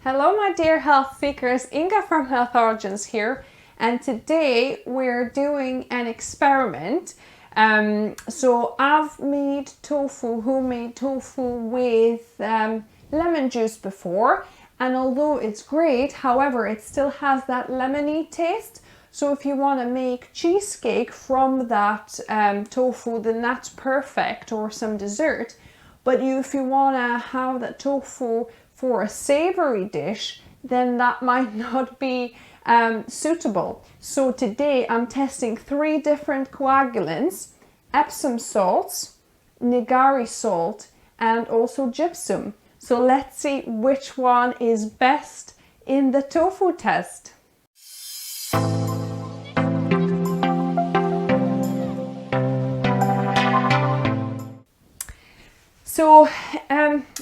Hello my dear health seekers, Inga from Health Origins here, and today we're doing an experiment. So I've made tofu, homemade tofu with lemon juice before, and although it's great, however it still has that lemony taste. So if you want to make cheesecake from that tofu, then that's perfect, or some dessert. But if you want to have that tofu for a savory dish, then that might not be suitable. So today I'm testing 3 different coagulants: Epsom salts, Nigari salt, and also gypsum. So let's see which one is best in the tofu test. So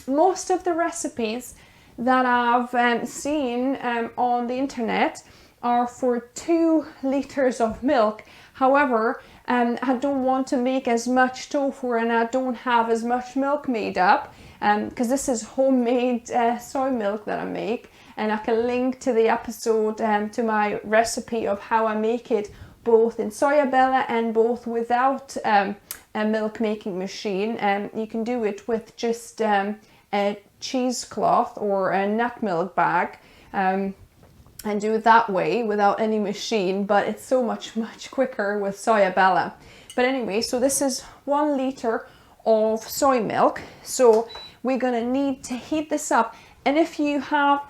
most of the recipes that I've seen on the internet are for 2 liters of milk. However, I don't want to make as much tofu and I don't have as much milk made up, because this is homemade soy milk that I make, and I can link to the episode to my recipe of how I make it both in Soyabella and both without a milk making machine. You can do it with just a cheesecloth or a nut milk bag, and do it that way without any machine, but it's so much quicker with Soyabella. But anyway, so this is 1 liter of soy milk. So we're gonna need to heat this up, and if you have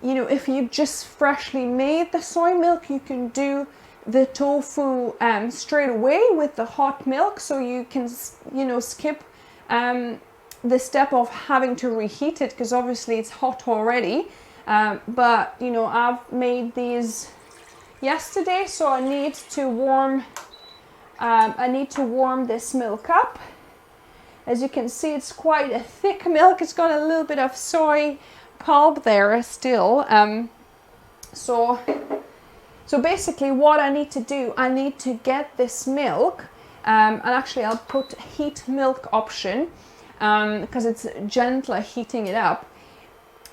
if you just freshly made the soy milk, you can do the tofu straight away with the hot milk, so you can skip the step of having to reheat it, because obviously it's hot already. But I've made these yesterday, so I need to warm this milk up. As you can see, it's quite a thick milk. It's got a little bit of soy pulp there still. So basically what I need to do, I need to get this milk, and actually I'll put heat milk option, because it's gentler heating it up.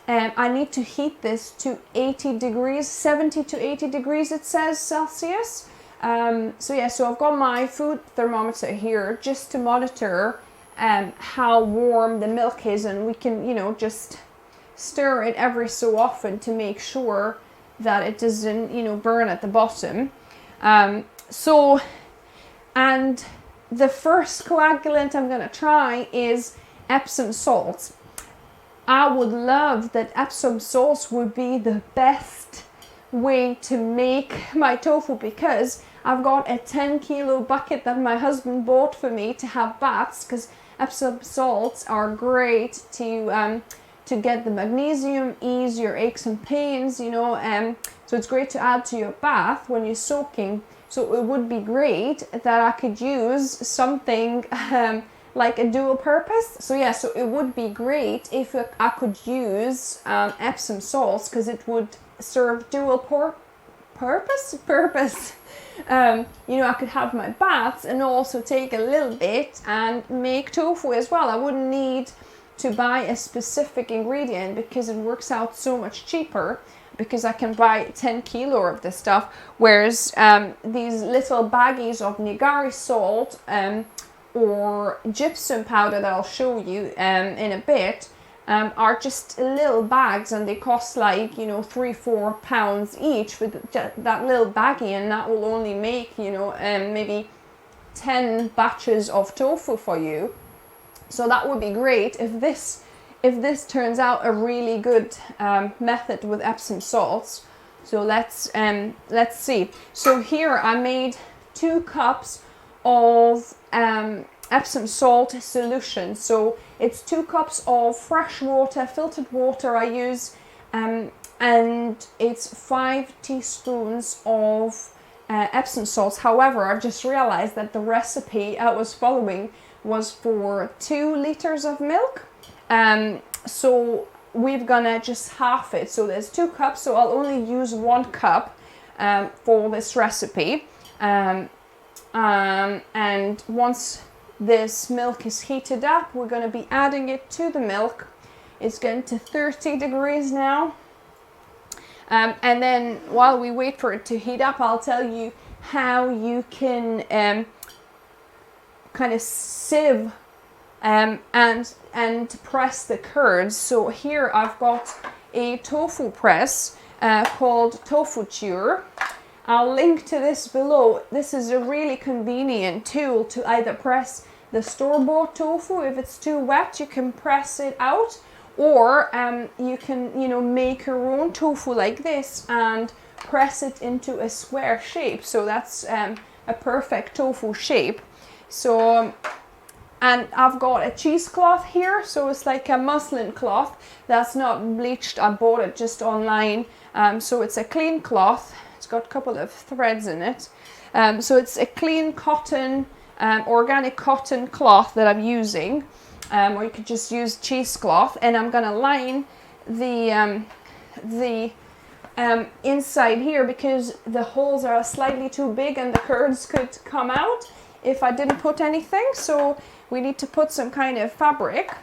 I need to heat this to 80 degrees, 70 to 80 degrees it says Celsius. So I've got my food thermometer here just to monitor how warm the milk is, and we can just stir it every so often to make sure that it doesn't burn at the bottom. And the first coagulant I'm gonna try is Epsom salts. I would love that Epsom salts would be the best way to make my tofu, because I've got a 10-kilo bucket that my husband bought for me to have baths, because Epsom salts are great to get the magnesium, ease your aches and pains, so it's great to add to your bath when you're soaking. So it would be great that I could use something like a dual purpose. So it would be great if I could use Epsom salts, because it would serve dual purpose. I could have my baths and also take a little bit and make tofu as well. I wouldn't need to buy a specific ingredient, because it works out so much cheaper, because I can buy 10 kilo of this stuff, whereas these little baggies of Nigari salt or gypsum powder that I'll show you in a bit are just little bags, and they cost like £3-4 pounds each with that little baggie, and that will only make maybe 10 batches of tofu for you. So that would be great if this turns out a really good method with Epsom salts. So let's see. So here I made 2 cups of Epsom salt solution. So it's 2 cups of fresh water, filtered water I use, and it's 5 teaspoons of Epsom salts. However, I've just realized that the recipe I was following was for 2 liters of milk. So we're gonna just half it. So there's 2 cups, so I'll only use 1 cup for this recipe. And once this milk is heated up, we're gonna be adding it to the milk It's getting to 30 degrees now. And then while we wait for it to heat up, I'll tell you how you can kind of sieve and press the curds. So here I've got a tofu press called Tofu Chewer. I'll link to this below. This is a really convenient tool to either press the store-bought tofu. If it's too wet, you can press it out, or you can, you know, make your own tofu like this and press it into a square shape. So that's a perfect tofu shape. So, and I've got a cheesecloth here, so it's like a muslin cloth that's not bleached. I bought it just online, so it's a clean cloth. It's got a couple of threads in it, so it's a clean cotton, organic cotton cloth that I'm using, or you could just use cheesecloth. And I'm gonna line the inside here, because the holes are slightly too big and the curds could come out if I didn't put anything. So we need to put some kind of fabric,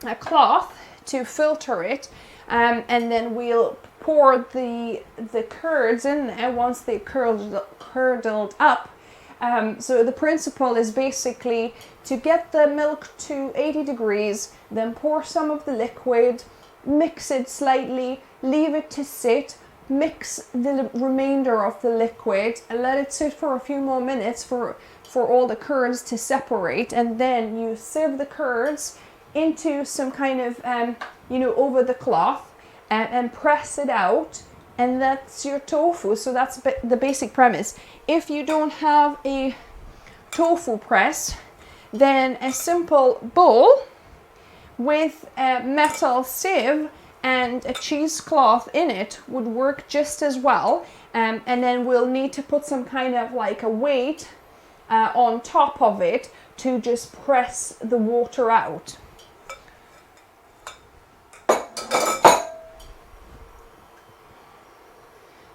a cloth, to filter it, and then we'll pour the curds in there once they curdled up. So the principle is basically to get the milk to 80 degrees, then pour some of the liquid, mix it slightly, leave it to sit, mix the remainder of the liquid and let it sit for a few more minutes for all the curds to separate, and then you sieve the curds into some kind of you know, over the cloth, and press it out, and that's your tofu. So that's the basic premise. If you don't have a tofu press, then a simple bowl with a metal sieve and a cheesecloth in it would work just as well. And then we'll need to put some kind of like a weight on top of it to just press the water out.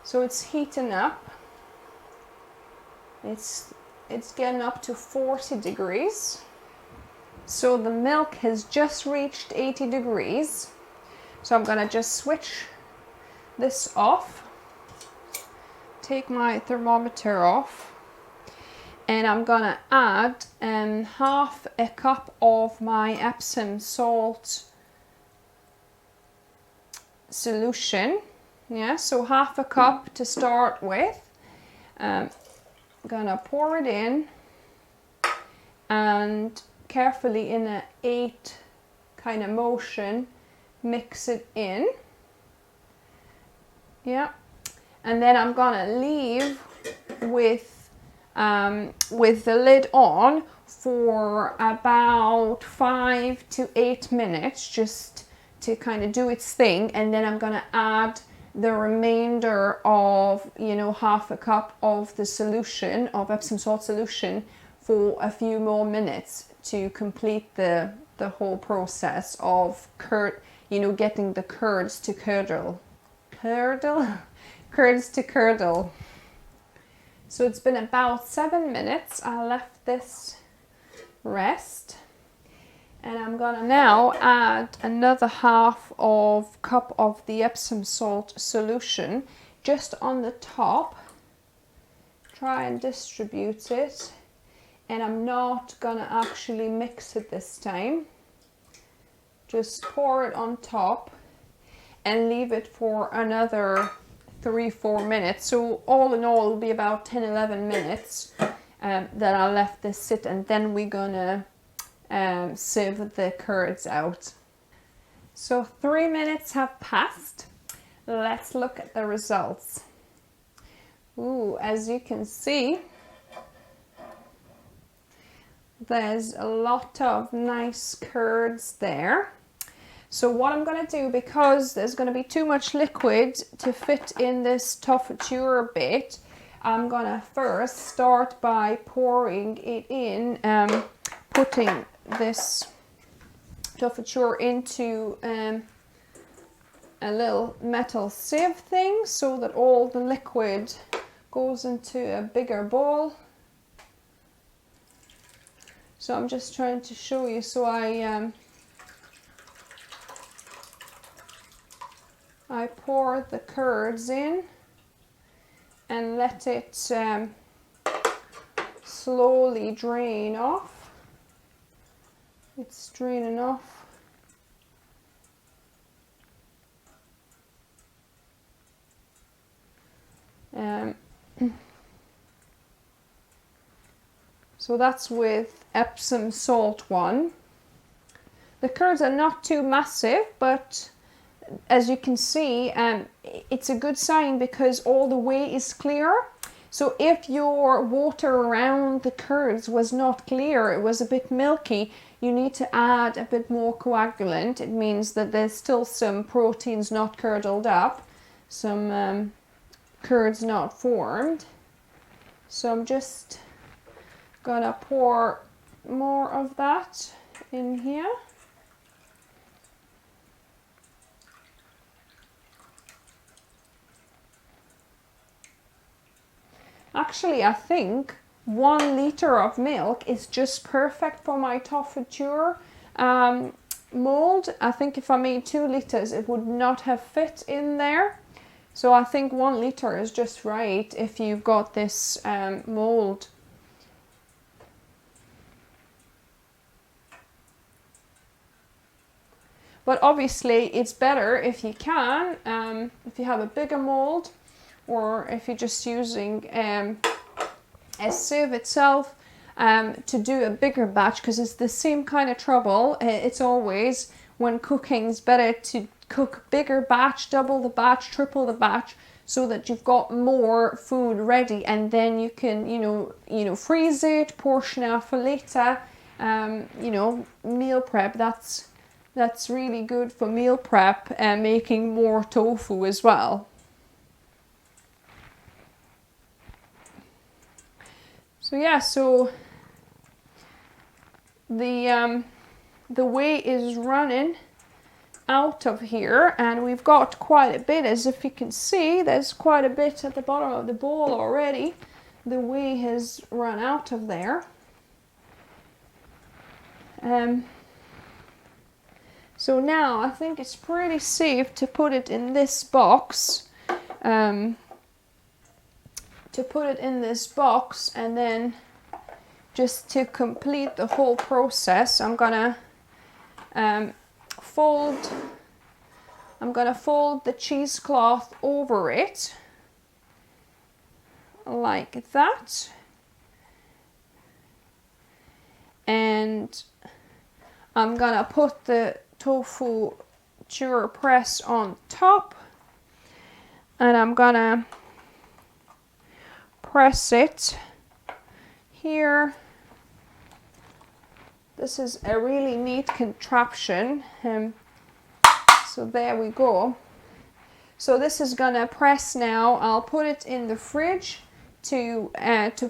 So it's heating up. It's getting up to 40 degrees. So the milk has just reached 80 degrees. So I'm gonna just switch this off, take my thermometer off, and I'm gonna add half a cup of my Epsom salt solution. Yeah, so half a cup to start with. I'm gonna pour it in and carefully in an 8 kind of motion mix it in. Yeah, and then I'm gonna leave with the lid on for about 5 to 8 minutes, just to kind of do its thing, and then I'm gonna add the remainder of, you know, half a cup of the solution of Epsom salt solution for a few more minutes to complete the whole process of getting the curds to curdle. Curds to curdle. So it's been about 7 minutes. I left this rest. And I'm gonna now add another half of cup of the Epsom salt solution just on the top. Try and distribute it. And I'm not gonna actually mix it this time. Just pour it on top and leave it for another 3-4 minutes. So all in all, it'll be about 10-11 minutes that I left this sit, and then we're gonna sieve the curds out. So 3 minutes have passed. Let's look at the results. Ooh, as you can see, there's a lot of nice curds there. So what I'm going to do, because there's going to be too much liquid to fit in this tofu chewer bit, I'm going to first start by pouring it in, putting this tofu chewer into a little metal sieve thing so that all the liquid goes into a bigger bowl. So I'm just trying to show you. So I I pour the curds in and let it slowly drain off. It's draining off. So that's with Epsom salt one. The curds are not too massive, but as you can see, it's a good sign because all the whey is clear. So if your water around the curds was not clear, it was a bit milky, you need to add a bit more coagulant. It means that there's still some proteins not curdled up, some curds not formed. So I'm just gonna pour more of that in here. Actually, I think 1 liter of milk is just perfect for my tofu mold. I think if I made 2 liters, it would not have fit in there. So I think 1 liter is just right if you've got this mold. But obviously it's better if you can, if you have a bigger mold, or if you're just using a sieve itself, to do a bigger batch, because it's the same kind of trouble. It's always, when cooking, it's better to cook bigger batch, double the batch, triple the batch, so that you've got more food ready, and then you can, you know, freeze it, portion out for later. You know, meal prep, that's really good for meal prep and making more tofu as well. So yeah, so the whey is running out of here, and we've got quite a bit. As if you can see, there's quite a bit at the bottom of the bowl already. The whey has run out of there. So now I think it's pretty safe to put it in this box. And then just to complete the whole process, I'm gonna fold the cheesecloth over it like that, and I'm gonna put the tofu press on top, and I'm gonna press it here. This is a really neat contraption. So there we go. So this is gonna press now. I'll put it in the fridge to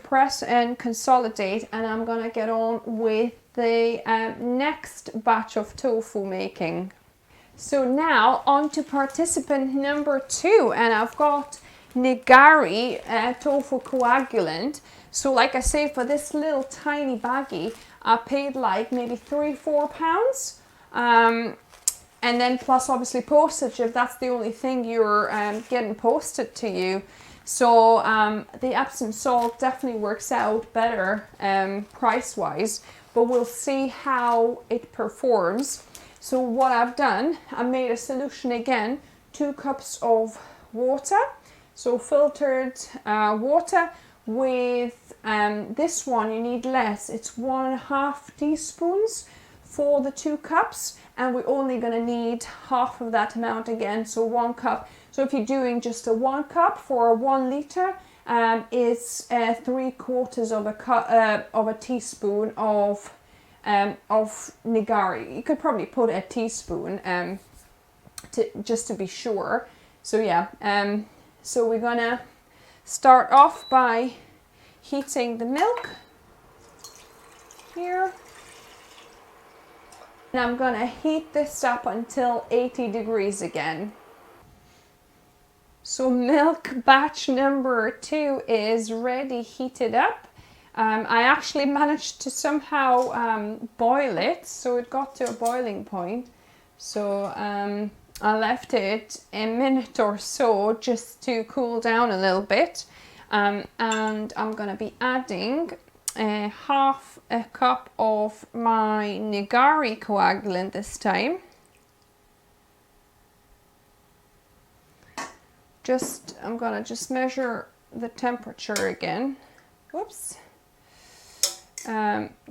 press and consolidate, and I'm gonna get on with the next batch of tofu making. So now on to participant number 2, and I've got Nigari tofu coagulant. So like I say, for this little tiny baggie, I paid like maybe £3-4, and then plus obviously postage if that's the only thing you're getting posted to you. So the Epsom salt definitely works out better price wise, but we'll see how it performs. So what I've done, I made a solution again, 2 cups of water. So filtered water. With this one you need less, it's 1.5 teaspoons for the 2 cups, and we're only going to need half of that amount again, so 1 cup. So if you're doing just a 1 cup for 1 liter, it's 3/4 of a teaspoon of Nigari. You could probably put a teaspoon just to be sure. So yeah, so we're gonna start off by heating the milk here, and I'm gonna heat this up until 80 degrees again. So milk batch number 2 is ready, heated up. I actually managed to somehow boil it, so it got to a boiling point. So I left it a minute or so just to cool down a little bit. And I'm going to be adding half a cup of my Nigari coagulant this time. I'm going to just measure the temperature again. Whoops.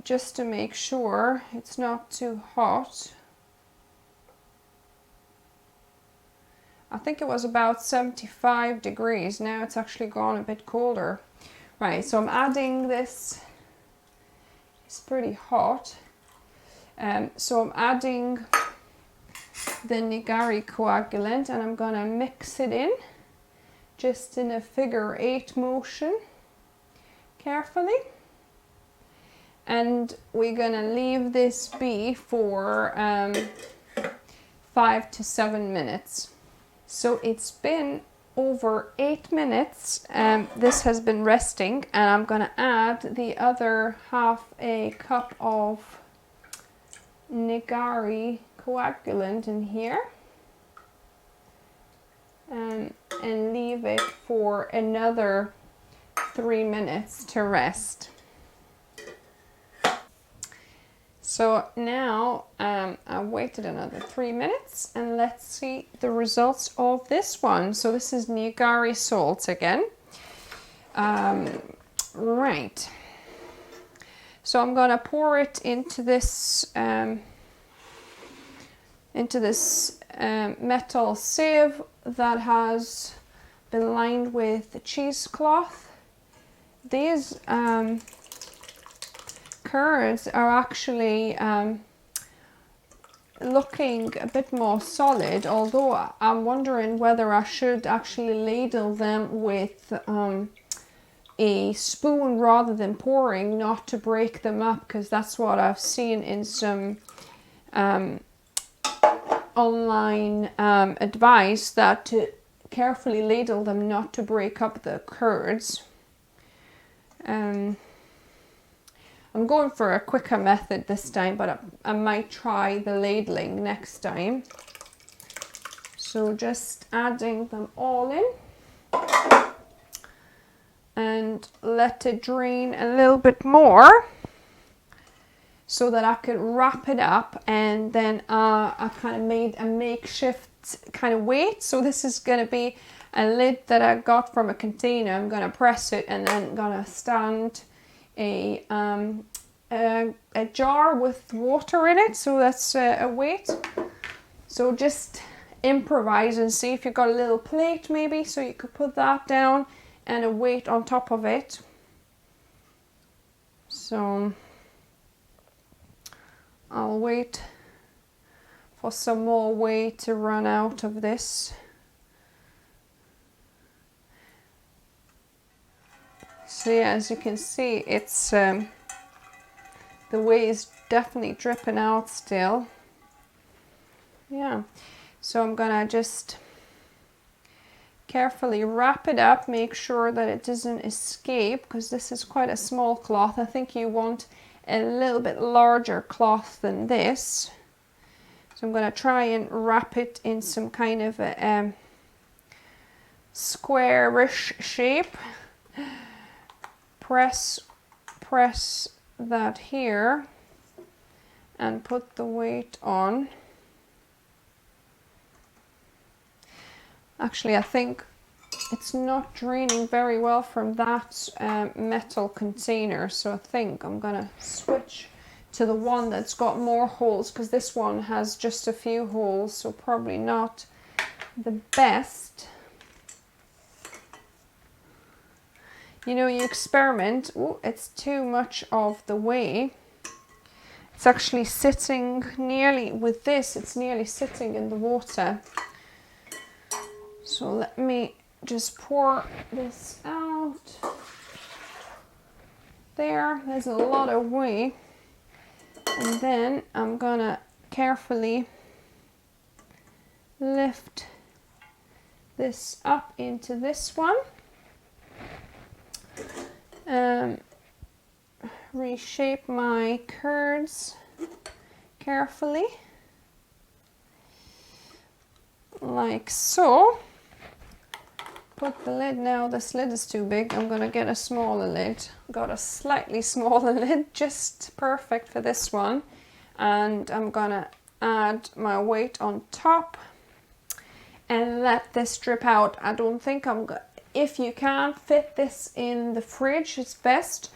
Just to make sure it's not too hot. I think it was about 75 degrees. Now it's actually gone a bit colder. Right, so I'm adding this. It's pretty hot. So I'm adding the Nigari coagulant and I'm gonna mix it in just in a figure 8 motion carefully. And we're gonna leave this be for 5 to 7 minutes. So it's been over 8 minutes. This has been resting, and I'm gonna add the other half a cup of Nigari coagulant in here, and leave it for another 3 minutes to rest. So now I waited another 3 minutes, and let's see the results of this one. So this is Nigari salt again. Right. So I'm gonna pour it into this metal sieve that has been lined with cheesecloth. These curds are actually looking a bit more solid, although I'm wondering whether I should actually ladle them with a spoon rather than pouring, not to break them up, because that's what I've seen in some online advice, that to carefully ladle them, not to break up the curds. I'm going for a quicker method this time, but I might try the ladling next time. So just adding them all in and let it drain a little bit more so that I could wrap it up, and then I kind of made a makeshift kind of weight. So this is going to be a lid that I got from a container. I'm going to press it and then going to stand a jar with water in it, so that's a weight. So just improvise and see if you've got a little plate maybe, so you could put that down and a weight on top of it. So I'll wait for some more weight to run out of this. So yeah, as you can see, it's the whey is definitely dripping out still. Yeah, so I'm gonna just carefully wrap it up, make sure that it doesn't escape, because this is quite a small cloth. I think you want a little bit larger cloth than this. So I'm gonna try and wrap it in some kind of a squarish shape. Press that here and put the weight on. Actually, I think it's not draining very well from that metal container, so I think I'm gonna switch to the one that's got more holes, because this one has just a few holes, so probably not the best. You know, you experiment. Oh, it's too much of the whey. It's actually sitting nearly, with this, it's nearly sitting in the water. So let me just pour this out. There's a lot of whey. And then I'm gonna carefully lift this up into this one. Reshape my curds carefully. like so. Put the lid now. This lid is too big. I'm gonna get a smaller lid. Got a slightly smaller lid, just perfect for this one. And I'm gonna add my weight on top and let this drip out. I don't think if you can fit this in the fridge, it's best.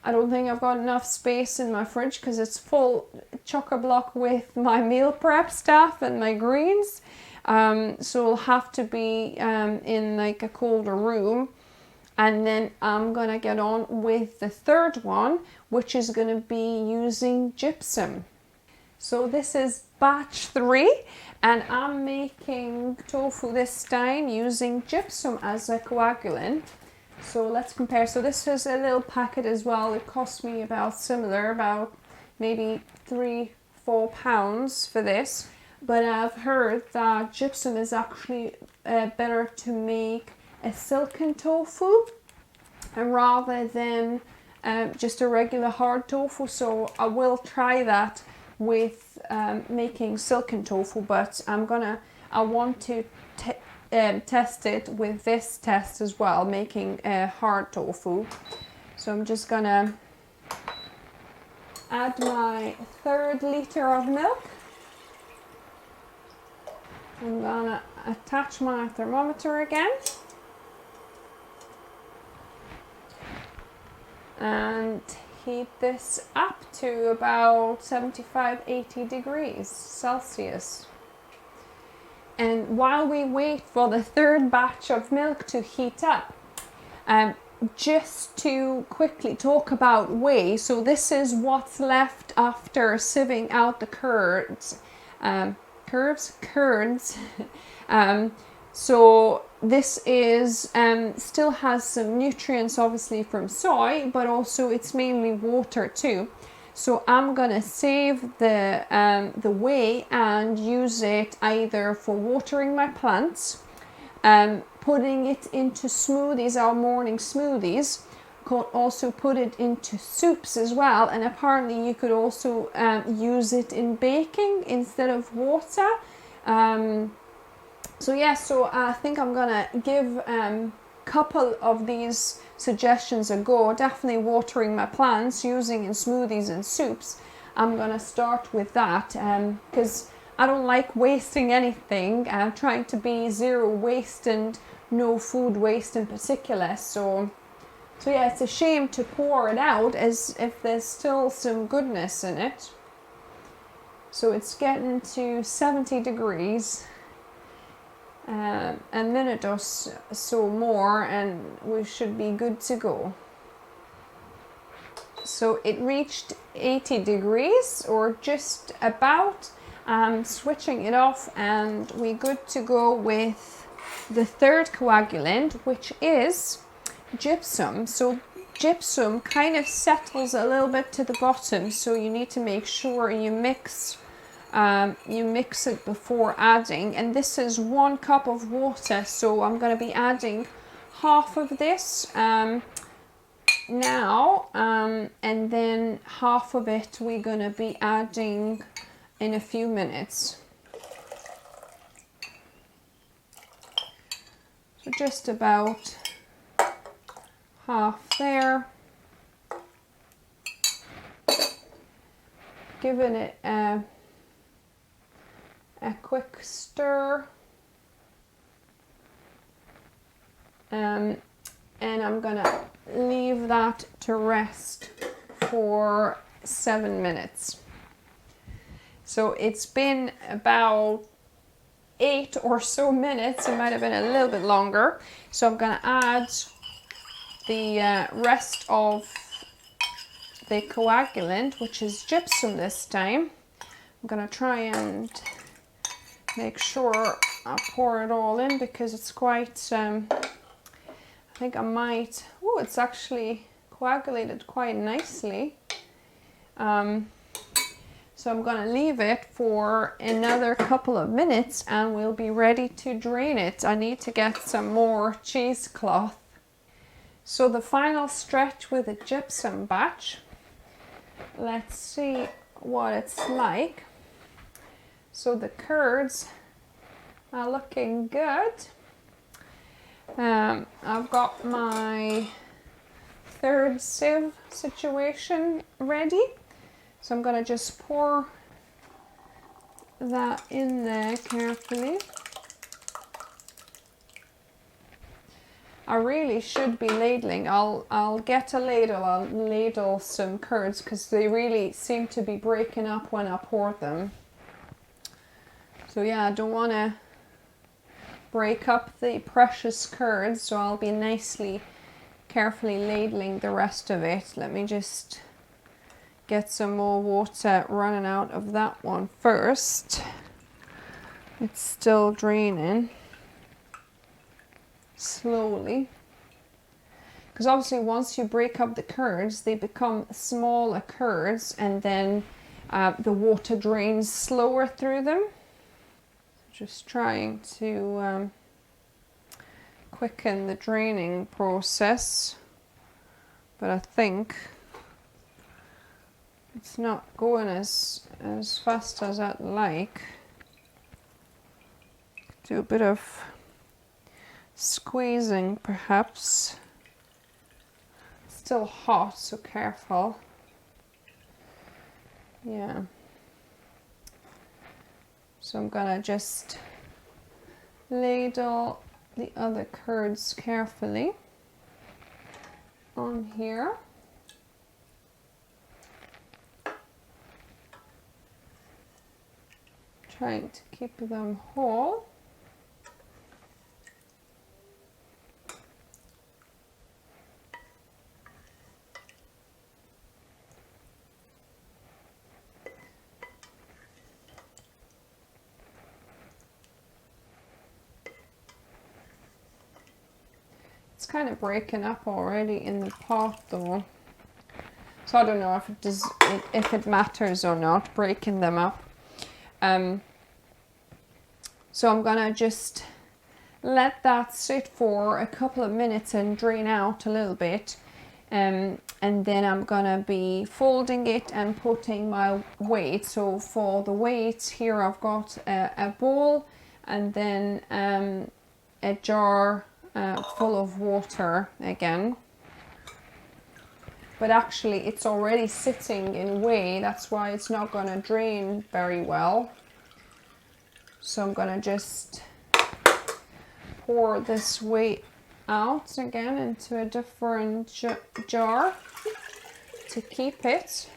I don't think I've got enough space in my fridge because it's full chock-a-block with my meal prep stuff and my greens. So it'll have to be in like a colder room. And then I'm gonna get on with the third one, which is gonna be using gypsum. So this is batch 3, and I'm making tofu this time using gypsum as a coagulant. So let's compare. So this is a little packet as well. It cost me about maybe 3-4 pounds for this. But I've heard that gypsum is actually better to make a silken tofu rather than just a regular hard tofu. So I will try that with making silken tofu, but I want to test it with this test as well, making a hard tofu. So I'm just gonna add my 1/3 liter of milk. I'm gonna attach my thermometer again and heat this up to about 75-80 degrees Celsius. And while we wait for the 3rd batch of milk to heat up, just to quickly talk about whey. So this is what's left after sieving out the curds. So this is still has some nutrients obviously from soy, but also it's mainly water too. So I'm gonna save the whey and use it either for watering my plants, putting it into smoothies, our morning smoothies. Could also put it into soups as well, and apparently you could also use it in baking instead of water. So yeah, so I think I'm gonna give a couple of these suggestions a go. Definitely watering my plants, using in smoothies and soups. I'm gonna start with that because I don't like wasting anything. I'm trying to be zero waste and no food waste in particular. So yeah, it's a shame to pour it out as if there's still some goodness in it. So it's getting to 70 degrees. A minute or so more and we should be good to go. So it reached 80 degrees or just about. I'm switching it off and we're good to go with the 3rd coagulant, which is gypsum. So gypsum kind of settles a little bit to the bottom, so you need to make sure you mix it before adding. And this is 1 cup of water, so I'm going to be adding half of this now, and then half of it we're going to be adding in a few minutes. So just about half there. Giving it a quick stir. And I'm gonna leave that to rest for 7 minutes. So it's been about 8 or so minutes. It might have been a little bit longer. So I'm gonna add the rest of the coagulant, which is gypsum this time. I'm gonna try and make sure I pour it all in because it's quite, I think I might, oh, it's actually coagulated quite nicely. So I'm gonna leave it for another couple of minutes and we'll be ready to drain it. I need to get some more cheesecloth. So the final stretch with a gypsum batch. Let's see what it's like. So the curds are looking good. I've got my third sieve situation ready, so I'm going to just pour that in there carefully. I really should be ladling. I'll get a ladle, I'll ladle some curds because they really seem to be breaking up when I pour them. So yeah, I don't want to break up the precious curds, so I'll be carefully ladling the rest of it. Let me just get some more water running out of that one first. It's still draining slowly, because obviously once you break up the curds, they become smaller curds, and then the water drains slower through them. Just trying to quicken the draining process, but I think it's not going as fast as I'd like. Do a bit of squeezing perhaps. It's still hot, so careful. Yeah. So I'm gonna just ladle the other curds carefully on here. Trying to keep them whole. It's kind of breaking up already in the pot though, so I don't know if it matters or not breaking them up. So I'm gonna just let that sit for a couple of minutes and drain out a little bit, and then I'm gonna be folding it and putting my weight. So for the weight here, I've got a bowl and then a jar full of water again, but actually it's already sitting in whey, that's why it's not going to drain very well. So I'm going to just pour this whey out again into a different jar to keep it,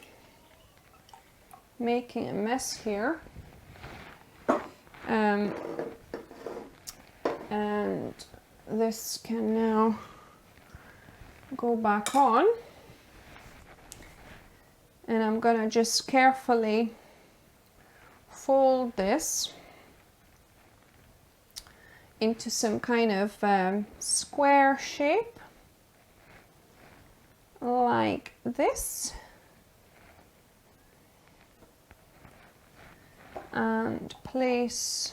making a mess here. And this can now go back on, and I'm gonna just carefully fold this into some kind of square shape like this, and place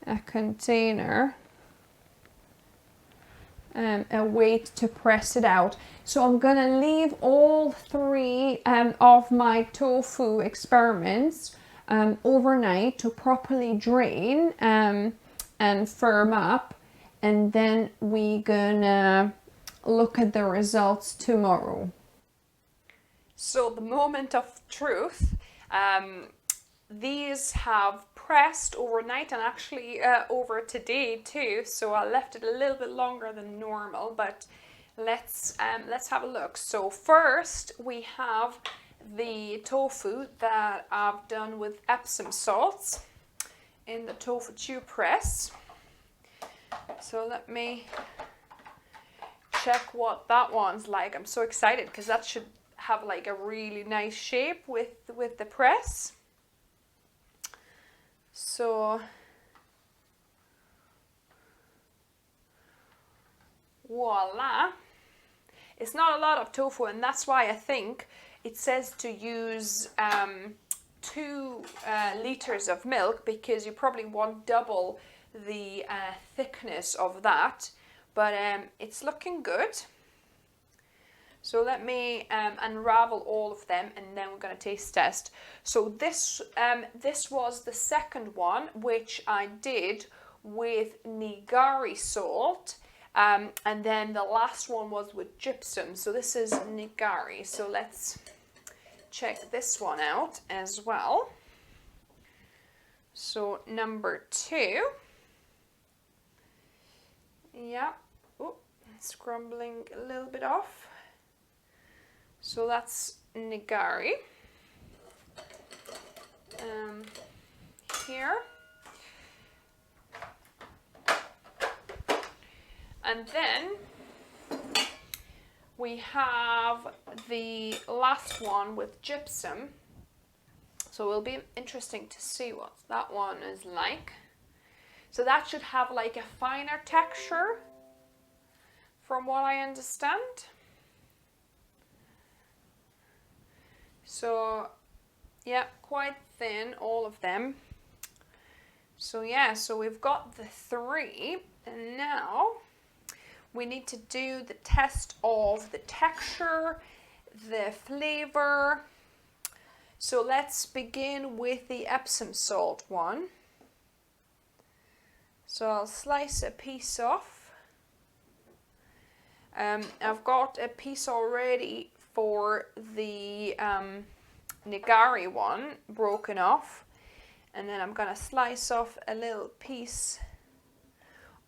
a container, a weight to press it out. So I'm gonna leave all three of my tofu experiments overnight to properly drain and firm up, and then we're gonna look at the results tomorrow. So the moment of truth, these have pressed overnight and actually over today too, so I left it a little bit longer than normal, but let's have a look. So first we have the tofu that I've done with Epsom salts in the tofu tube press. So let me check what that one's like. I'm so excited because that should have like a really nice shape with the press. So voila. It's not a lot of tofu, and that's why I think it says to use 2 liters of milk, because you probably want double the thickness of that, but it's looking good. So let me unravel all of them, and then we're going to taste test. So this was the second one, which I did with Nigari salt, and then the last one was with gypsum. So this is Nigari. So let's check this one out as well. So number 2. Yeah. Oh, it's crumbling a little bit off. So that's Nigari. Here. And then we have the last one with gypsum. So it'll be interesting to see what that one is like. So that should have like a finer texture, from what I understand. So yeah, quite thin, all of them. So yeah, so we've got the 3, and now we need to do the test of the texture, the flavor. So let's begin with the Epsom salt one. So I'll slice a piece off. I've got a piece already for the Nigari one broken off, and then I'm gonna slice off a little piece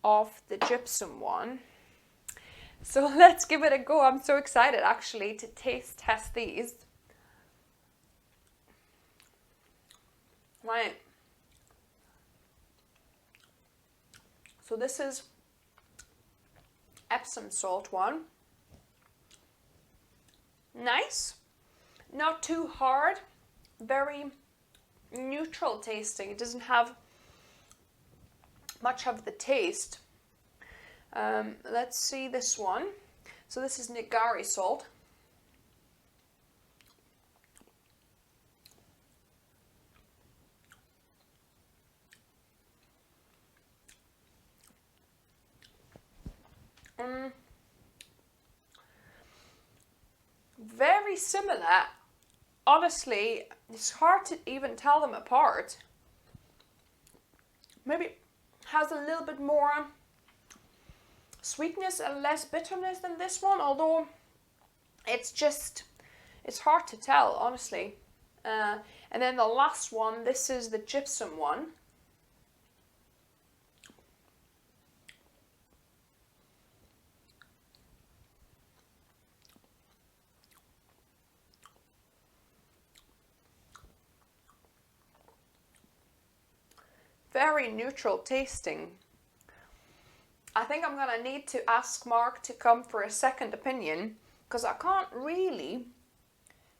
of the gypsum one. So let's give it a go. I'm so excited actually to taste test these. Right. So this is Epsom salt one. Nice, not too hard, very neutral tasting. It doesn't have much of the taste. Let's see this one. So this is Nigari salt. Very similar. Honestly, it's hard to even tell them apart. Maybe has a little bit more sweetness and less bitterness than this one, although it's hard to tell, honestly. And then the last one, this is the gypsum one. Very neutral tasting. I think I'm gonna need to ask Mark to come for a second opinion, because I can't really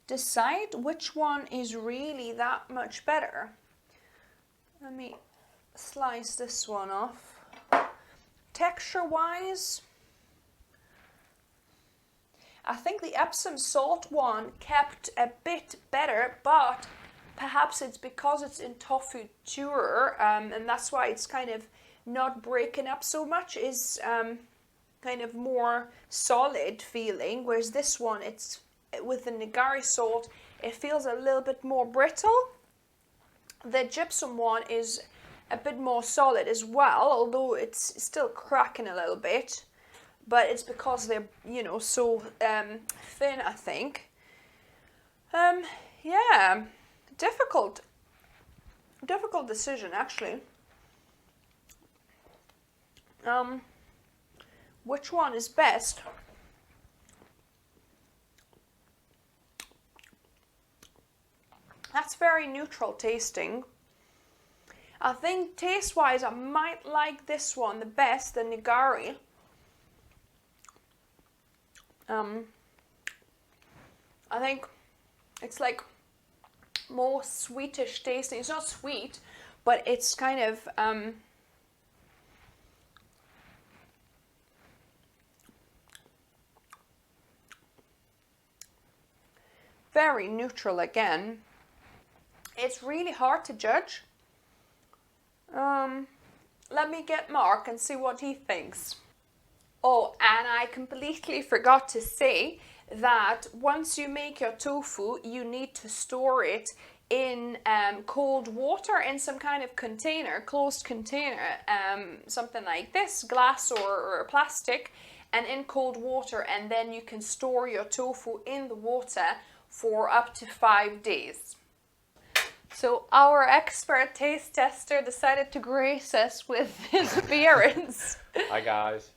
decide which one is really that much better. Let me slice this one off. Texture wise, I think the Epsom salt one kept a bit better, but perhaps it's because it's in tofu tour, and that's why it's kind of not breaking up so much, is kind of more solid feeling, whereas this one, it's with the Nigari salt, it feels a little bit more brittle. The gypsum one is a bit more solid as well, although it's still cracking a little bit, but it's because they're, you know, so thin, I think. Yeah, difficult decision actually. Which one is best? That's very neutral tasting. I think taste-wise, I might like this one the best, the Nigari. I think it's like more sweetish tasting. It's not sweet, but it's kind of very neutral again. It's really hard to judge. Let me get Mark and see what he thinks. Oh, and I completely forgot to say that once you make your tofu, you need to store it in cold water in some kind of container, closed container, something like this, glass or plastic, and in cold water, and then you can store your tofu in the water for up to 5 days. So our expert taste tester decided to grace us with his appearance. Hi guys.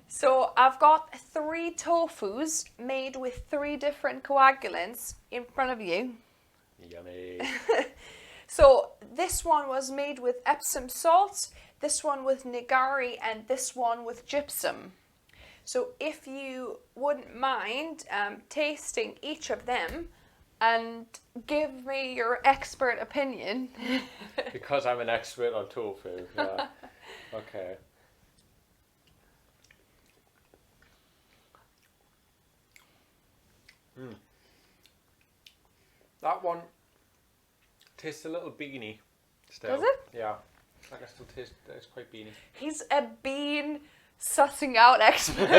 So I've got 3 tofus made with 3 different coagulants in front of you. Yummy. So this one was made with Epsom salts, this one with Nigari, and this one with gypsum. So if you wouldn't mind tasting each of them and give me your expert opinion. Because I'm an expert on tofu. Yeah. Okay. That one tastes a little beany still. Does it? Yeah. I can still taste it's quite beany. He's a bean sussing out expert.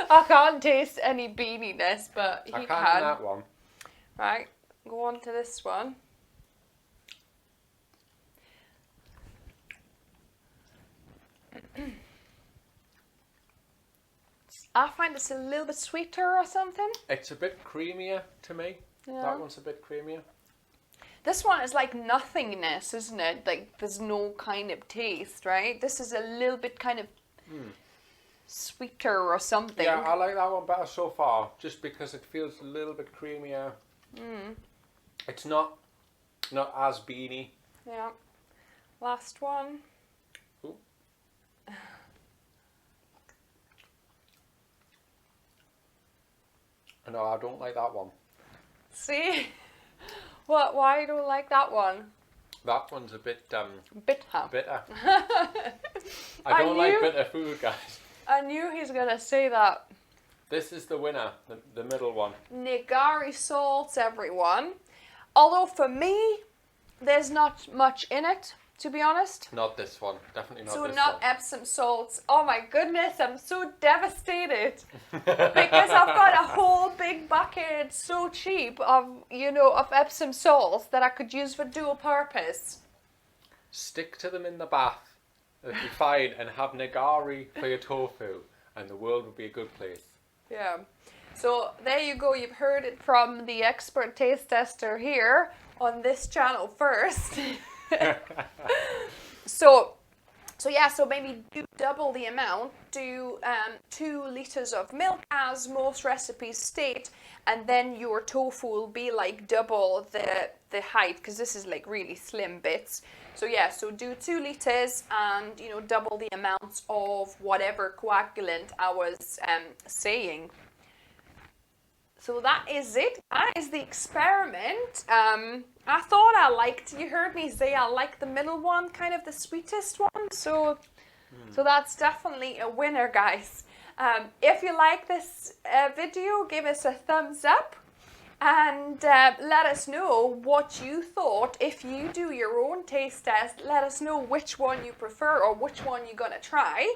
I can't taste any beaniness, but he I can. can't that one. Right, go on to this one. I find it's a little bit sweeter or something. It's a bit creamier to me. Yeah. That one's a bit creamier. This one is like nothingness, isn't it? Like there's no kind of taste, right? This is a little bit kind of sweeter or something. Yeah, I like that one better so far, just because it feels a little bit creamier. It's not as beany. Yeah. Last one. Ooh. No, I don't like that one. See? What? Why do you like that one? That one's a bit Bitter. bitter. I I don't like knew- bitter food, guys. I knew he's gonna say that. This is the winner, the middle one. Nigari salts, everyone. Although for me, there's not much in it, to be honest. Not this one. Definitely not So this not one. Epsom salts. Oh my goodness, I'm so devastated because I've got a whole big bucket, so cheap, of Epsom salts that I could use for dual purpose. Stick to them in the bath. It'll be fine, and have Nigari for your tofu, and the world will be a good place. Yeah. So there you go. You've heard it from the expert taste tester here on this channel first. So maybe do double the amount, do 2 liters of milk as most recipes state, and then your tofu will be like double the height, because this is like really slim bits. So do 2 liters and double the amounts of whatever coagulant I was saying. So that is it. That is the experiment. I thought you heard me say I like the middle one, kind of the sweetest one. So that's definitely a winner, guys. If you like this video, give us a thumbs up and let us know what you thought. If you do your own taste test, let us know which one you prefer or which one you're gonna try.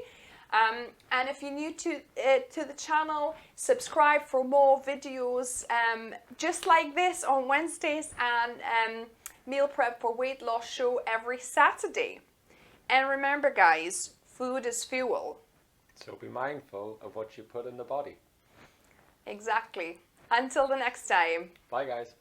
And if you're new to the channel, subscribe for more videos just like this on Wednesdays, and meal prep for weight loss show every Saturday. And remember, guys, food is fuel. So be mindful of what you put in the body. Exactly. Until the next time. Bye, guys.